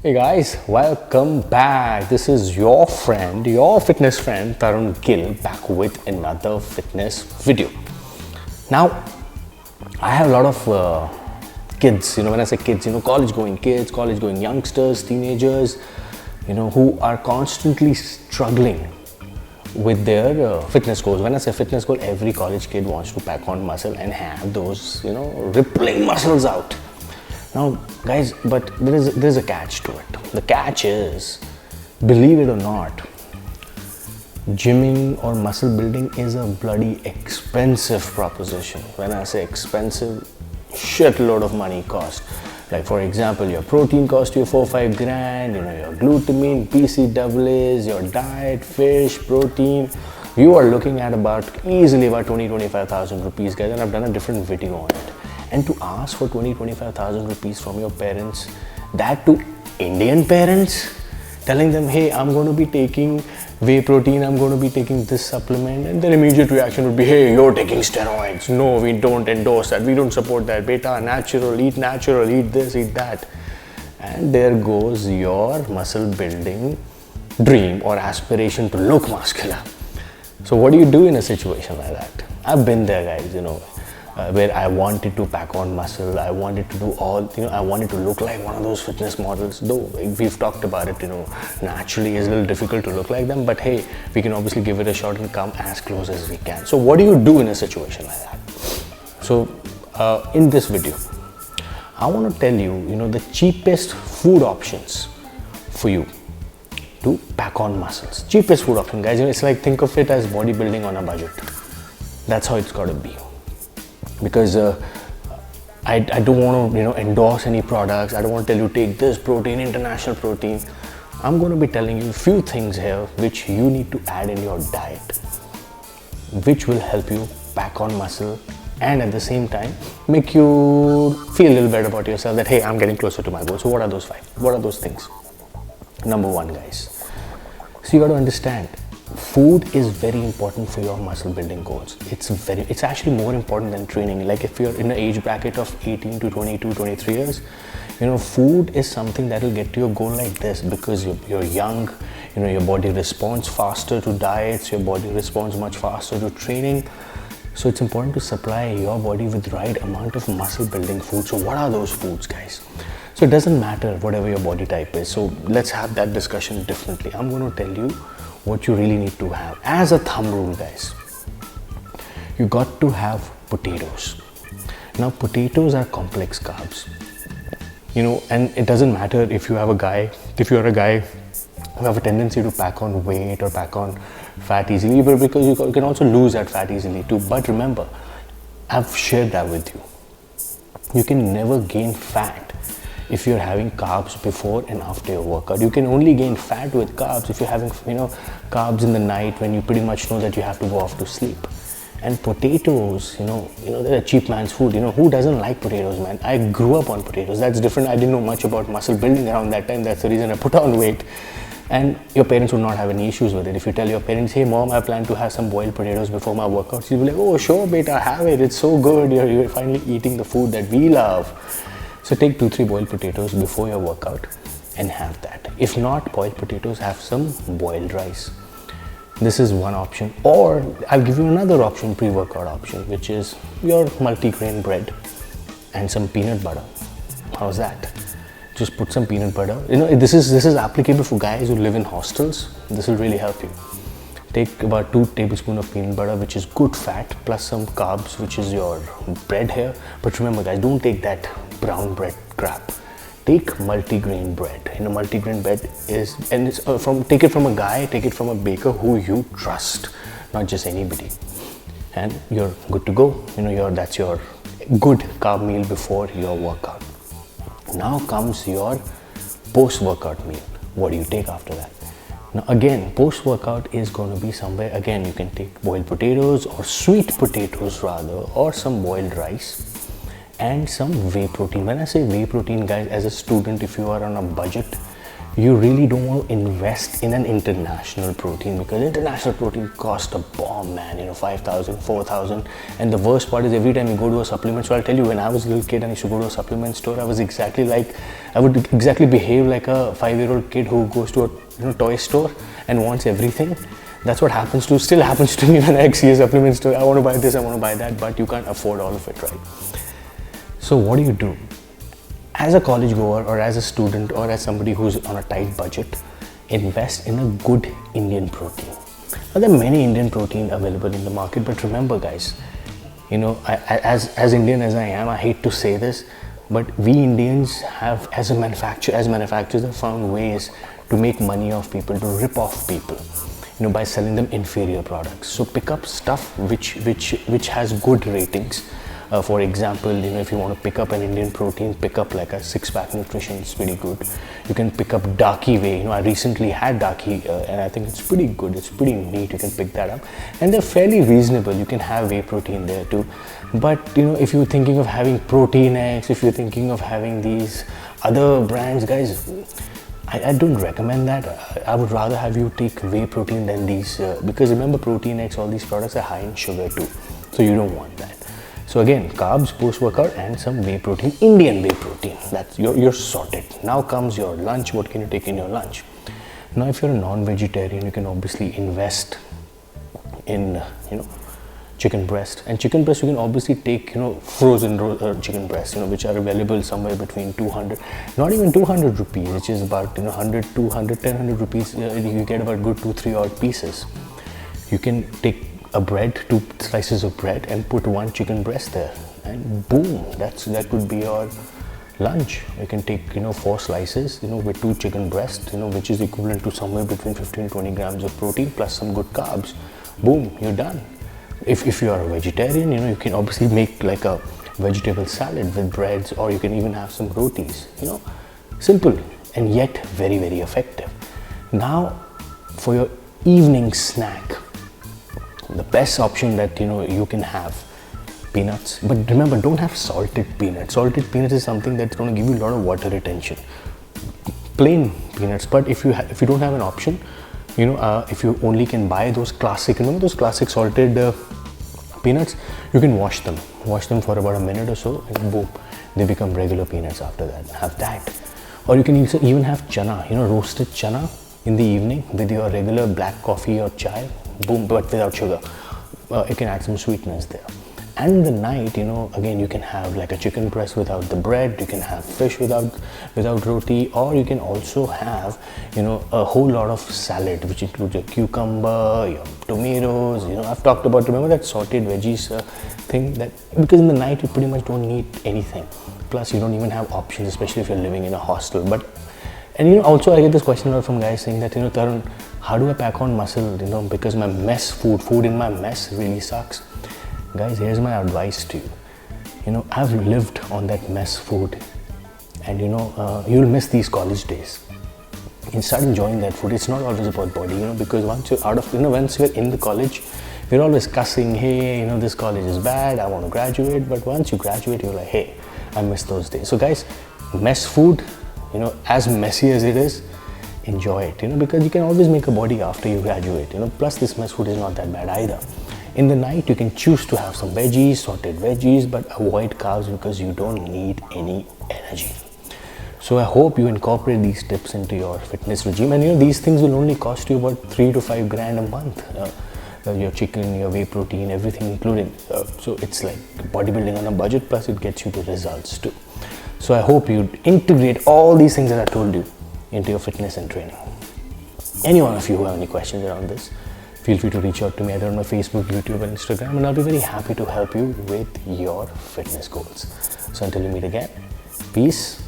Hey guys, welcome back. This is your friend, your fitness friend Tarun Gill, back with another fitness video. Now, I have a lot of kids, when I say kids, college going kids, college going youngsters, teenagers, who are constantly struggling with their fitness goals. When I say fitness goal, every college kid wants to pack on muscle and have those, rippling muscles out. Now, guys, but there's a catch to it. The catch is, believe it or not, gymming or muscle building is a bloody expensive proposition. When I say expensive, shitload of money cost. Like for example, your protein cost you 4-5 grand, your glutamine, PCAAs, your diet, fish, protein. You are looking at easily about 20-25,000 rupees, guys, and I've done a different video on it. And to ask for 20-25,000 rupees from your parents, that to Indian parents, telling them, hey, I'm going to be taking whey protein, I'm going to be taking this supplement, and their immediate reaction would be, hey, you're taking steroids. No, we don't endorse that. We don't support that. Beta, natural, eat this, eat that. And there goes your muscle building dream or aspiration to look muscular. So what do you do in a situation like that? I've been there, guys, where I wanted to pack on muscle, I wanted to do I wanted to look like one of those fitness models, though we've talked about it, naturally it's a little difficult to look like them, but hey, we can obviously give it a shot and come as close as we can. So what do you do in a situation like that? So in this video, I want to tell you, the cheapest food options for you to pack on muscles. Cheapest food option, guys, it's like, think of it as bodybuilding on a budget. That's how it's got to be. Because I don't want to endorse any products. I don't want to tell you take this protein, international protein. I'm going to be telling you a few things here which you need to add in your diet, which will help you pack on muscle and at the same time make you feel a little better about yourself, that hey, I'm getting closer to my goal. So what are those 5? What are those things? Number 1, guys, so you got to understand, food is very important for your muscle building goals. It's actually more important than training. Like if you're in an age bracket of 18 to 22, 23 years, food is something that will get to your goal like this, because you're young, your body responds faster to diets, your body responds much faster to training. So it's important to supply your body with the right amount of muscle building food. So what are those foods, guys? So it doesn't matter whatever your body type is. So let's have that discussion differently. I'm going to tell you what you really need to have. As a thumb rule, guys, you got to have potatoes. Now, potatoes are complex carbs, and it doesn't matter if you're a guy who have a tendency to pack on weight or pack on fat easily, but because you can also lose that fat easily too. But remember, I've shared that with you. You can never gain fat if you're having carbs before and after your workout. You can only gain fat with carbs if you're having, carbs in the night when you pretty much know that you have to go off to sleep. And potatoes, they're a cheap man's food. Who doesn't like potatoes, man? I grew up on potatoes. That's different. I didn't know much about muscle building around that time. That's the reason I put on weight. And your parents would not have any issues with it. If you tell your parents, hey mom, I plan to have some boiled potatoes before my workout, she'll be like, oh sure beta, have it. It's so good. You're finally eating the food that we love. So take 2-3 boiled potatoes before your workout and have that. If not boiled potatoes, have some boiled rice. This is one option. Or I'll give you another option, pre-workout option, which is your multigrain bread and some peanut butter. How's that? Just put some peanut butter. This is applicable for guys who live in hostels. This will really help you. Take about 2 tablespoons of peanut butter, which is good fat, plus some carbs, which is your bread here. But remember, guys, don't take that brown bread crap. Take multigrain bread. Multigrain bread is, and it's take it from a guy, take it from a baker who you trust, not just anybody, and you're good to go. That's your good carb meal before your workout. Now comes your post-workout meal. What do you take after that? Now again, post-workout is going to be somewhere, again, you can take boiled potatoes or sweet potatoes rather, or some boiled rice and some whey protein. When I say whey protein, guys, as a student, if you are on a budget, you really don't want to invest in an international protein, because international protein cost a bomb, man. 5,000, 4,000. And the worst part is, every time you go to a supplement store, I'll tell you, when I was a little kid and I used to go to a supplement store, I would exactly behave like a 5-year-old kid who goes to a toy store and wants everything. That's what still happens to me when I see a supplement store. I want to buy this, I want to buy that, but you can't afford all of it, right? So what do you do? As a college goer, or as a student, or as somebody who's on a tight budget, invest in a good Indian protein. Now, there are many Indian protein available in the market, but remember, guys, as Indian as I am, I hate to say this, but we Indians have, as manufacturers, have found ways to make money off people, to rip off people, by selling them inferior products. So pick up stuff which has good ratings. For example, if you want to pick up an Indian protein, pick up like a Six Pack Nutrition. It's pretty good. You can pick up Daki Whey. I recently had Daki, and I think it's pretty good. It's pretty neat. You can pick that up, and they're fairly reasonable. You can have whey protein there too. But if you're thinking of having Protein X, if you're thinking of having these other brands, guys, I don't recommend that. I would rather have you take whey protein than these, because remember, Protein X, all these products are high in sugar too, so you don't want that. So again, carbs post-workout and some whey protein, Indian whey protein. That's you're sorted. Now comes your lunch. What can you take in your lunch? Now, if you're a non-vegetarian, you can obviously invest in chicken breast. And chicken breast, you can obviously take frozen chicken breast, which are available somewhere between 200, not even 200 rupees, which is about 100, 200, 1,000 rupees. You get about good 2-3 odd pieces. You can take a bread, 2 slices of bread, and put 1 chicken breast there, and boom, that could be your lunch. You can take 4 slices with 2 chicken breasts, which is equivalent to somewhere between 15-20 grams of protein plus some good carbs. Boom, you're done. If you are a vegetarian, you can obviously make like a vegetable salad with breads, or you can even have some rotis. Simple and yet very, very effective. Now, for your evening snack, the best option that you can have, peanuts. But remember, don't have salted peanuts. Salted peanuts is something that's going to give you a lot of water retention. Plain peanuts. But if you don't have an option, if you only can buy those classic, those classic salted peanuts, you can wash them for about a minute or so, and boom, they become regular peanuts after that. Have that. Or you can even have chana, roasted chana in the evening with your regular black coffee or chai. Boom, but without sugar. You can add some sweetness there. And in the night, again, you can have like a chicken breast without the bread. You can have fish without roti, or you can also have a whole lot of salad, which includes your cucumber, your tomatoes. I've talked about, remember that sauteed veggies thing, that because in the night you pretty much don't need anything. Plus, you don't even have options, especially if you're living in a hostel. And also I get this question a lot from guys saying that, Tarun, how do I pack on muscle, because my food in my mess really sucks. Guys, here's my advice to you. I've lived on that mess food, and you'll miss these college days. You start enjoying that food. It's not always about body, because once you're out of, once you're in the college, we're always cussing, hey, this college is bad, I want to graduate. But once you graduate, you're like, hey, I miss those days. So guys, mess food, as messy as it is, enjoy it, because you can always make a body after you graduate, plus this mess food is not that bad either. In the night, you can choose to have some veggies, sauteed veggies, but avoid carbs because you don't need any energy. So I hope you incorporate these tips into your fitness regime, and these things will only cost you about 3 to 5 grand a month. Your chicken, your whey protein, everything included. So it's like bodybuilding on a budget, plus it gets you to results too. So I hope you integrate all these things that I told you into your fitness and training. Any one of you who have any questions around this, feel free to reach out to me either on my Facebook, YouTube, and Instagram, and I'll be very happy to help you with your fitness goals. So until we meet again, peace.